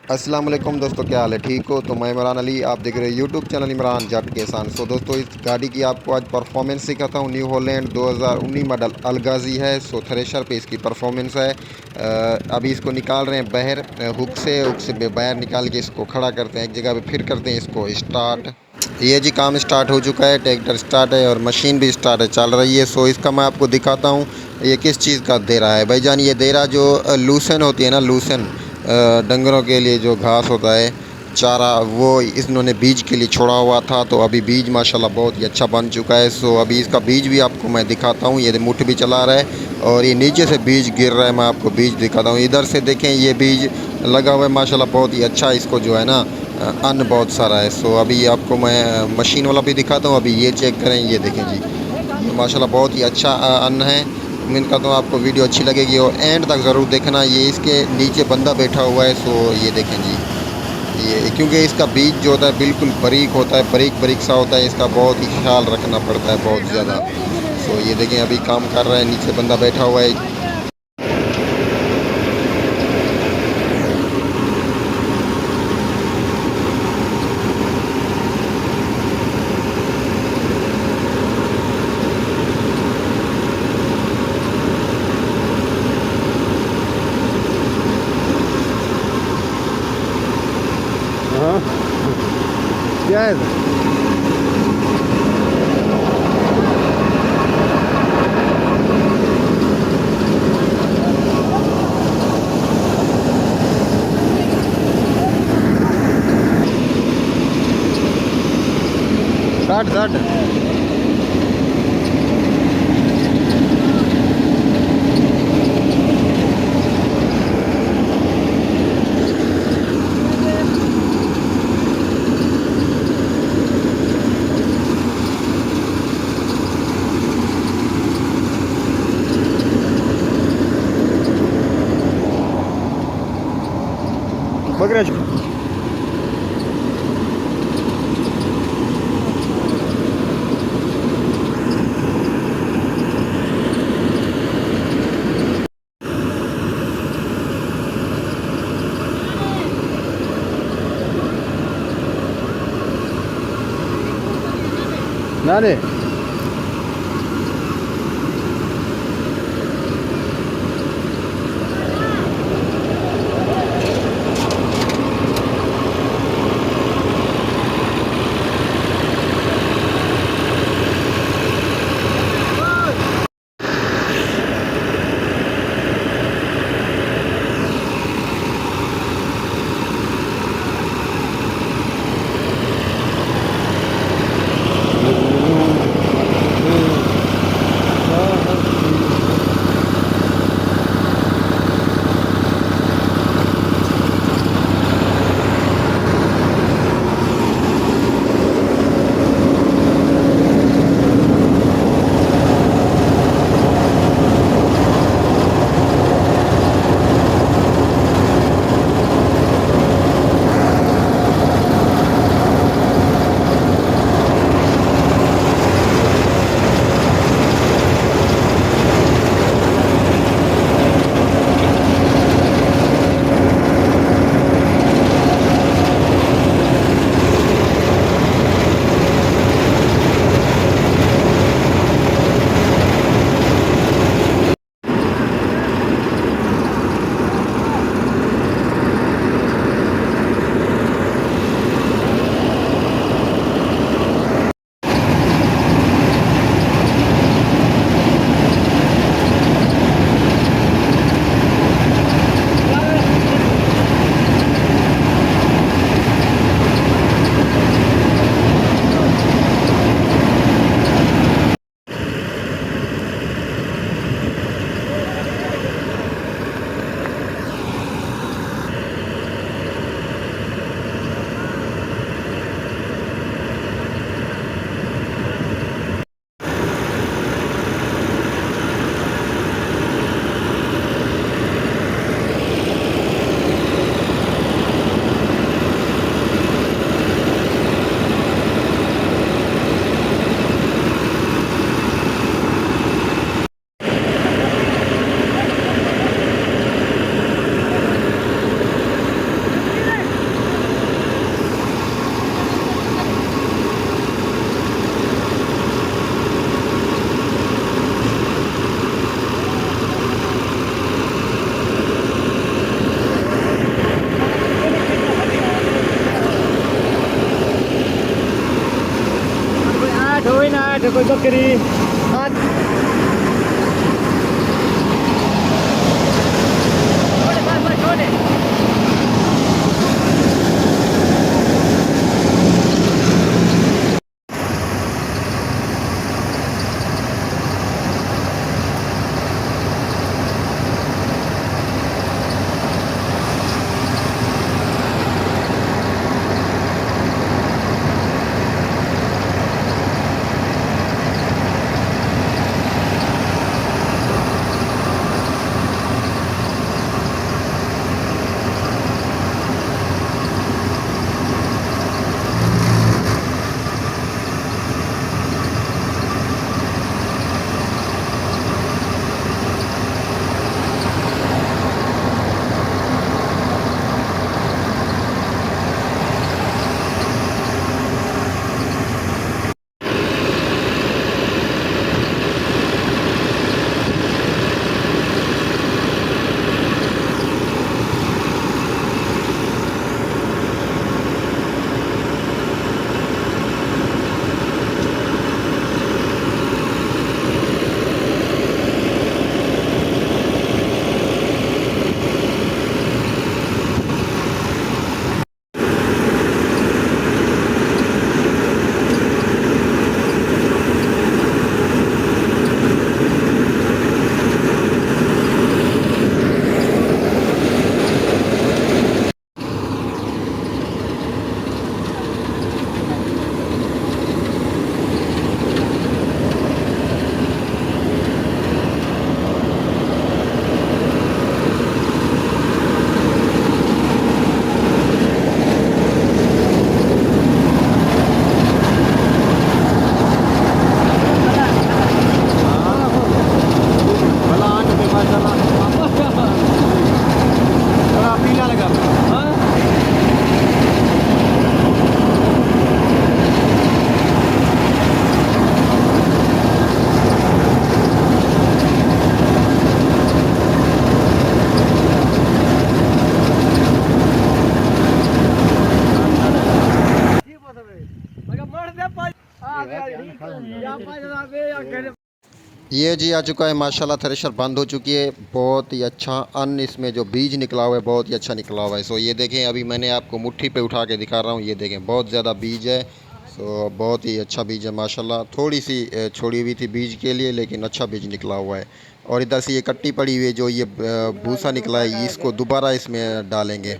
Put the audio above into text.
अस्सलाम वालेकुम दोस्तों, क्या हाल है? ठीक हो? तो मैं इमरान अली, आप देख रहे हो यूट्यूब चैनल इमरान जट किसान। दोस्तों, इस गाड़ी की आपको आज परफॉर्मेंस सिखाता हूँ। न्यू हॉलैंड 2019 मॉडल अलगाजी है। थ्रेशर पे इसकी परफॉर्मेंस है। अभी इसको निकाल रहे हैं बाहर, हुक से बाहर निकाल के इसको खड़ा करते हैं एक जगह पे, फिर करते हैं इसको स्टार्ट। ये जी काम स्टार्ट हो चुका है, ट्रैक्टर स्टार्ट है और मशीन भी स्टार्ट है, चल रही है। इसका मैं आपको दिखाता हूँ ये किस चीज़ का दे रहा है भाईजान। ये दे रहा जो लूसन होती है ना, लूसन डंगरों के लिए जो घास होता है, चारा, वो इन्होंने बीज के लिए छोड़ा हुआ था। तो अभी बीज माशाल्लाह बहुत ही अच्छा बन चुका है। अभी इसका बीज भी आपको मैं दिखाता हूँ। ये मुठ भी चला रहा है और ये नीचे से बीज गिर रहा है, मैं आपको बीज दिखाता हूँ। इधर से देखें, ये बीज लगा हुआ है माशाल्लाह, बहुत ही अच्छा। इसको जो है ना अन्न बहुत सारा है। अभी आपको मैं मशीन वाला भी दिखाता हूँ। अभी ये चेक करें, ये देखें जी, ये माशाल्लाह बहुत ही अच्छा अन्न है। उम्मीद करता हूँ आपको वीडियो अच्छी लगेगी और एंड तक ज़रूर देखना। ये इसके नीचे बंदा बैठा हुआ है। ये देखें जी, ये क्योंकि इसका बीज जो होता है बिल्कुल बारीक होता है, बारीक बारीक सा होता है। इसका बहुत ही ख्याल रखना पड़ता है, बहुत ज़्यादा। ये देखें, अभी काम कर रहा है, नीचे बंदा बैठा हुआ है। हाँ, क्या है? साठ साठ। बकऱ्या ना रे। देखो कोई बकरी आज ये जी आ चुका है माशाल्लाह, थ्रेशर बंद हो चुकी है। बहुत ही अच्छा अन्न इसमें जो बीज निकला हुआ है बहुत ही अच्छा निकला हुआ है। सो ये देखें, अभी मैंने आपको मुट्ठी पे उठा के दिखा रहा हूँ। ये देखें बहुत ज़्यादा बीज है। सो बहुत ही अच्छा बीज है माशाल्लाह। थोड़ी सी छोड़ी हुई थी बीज के लिए, लेकिन अच्छा बीज निकला हुआ है। और इधर से ये कट्टी पड़ी हुई है, जो ये भूसा निकला है, इसको दोबारा इसमें डालेंगे।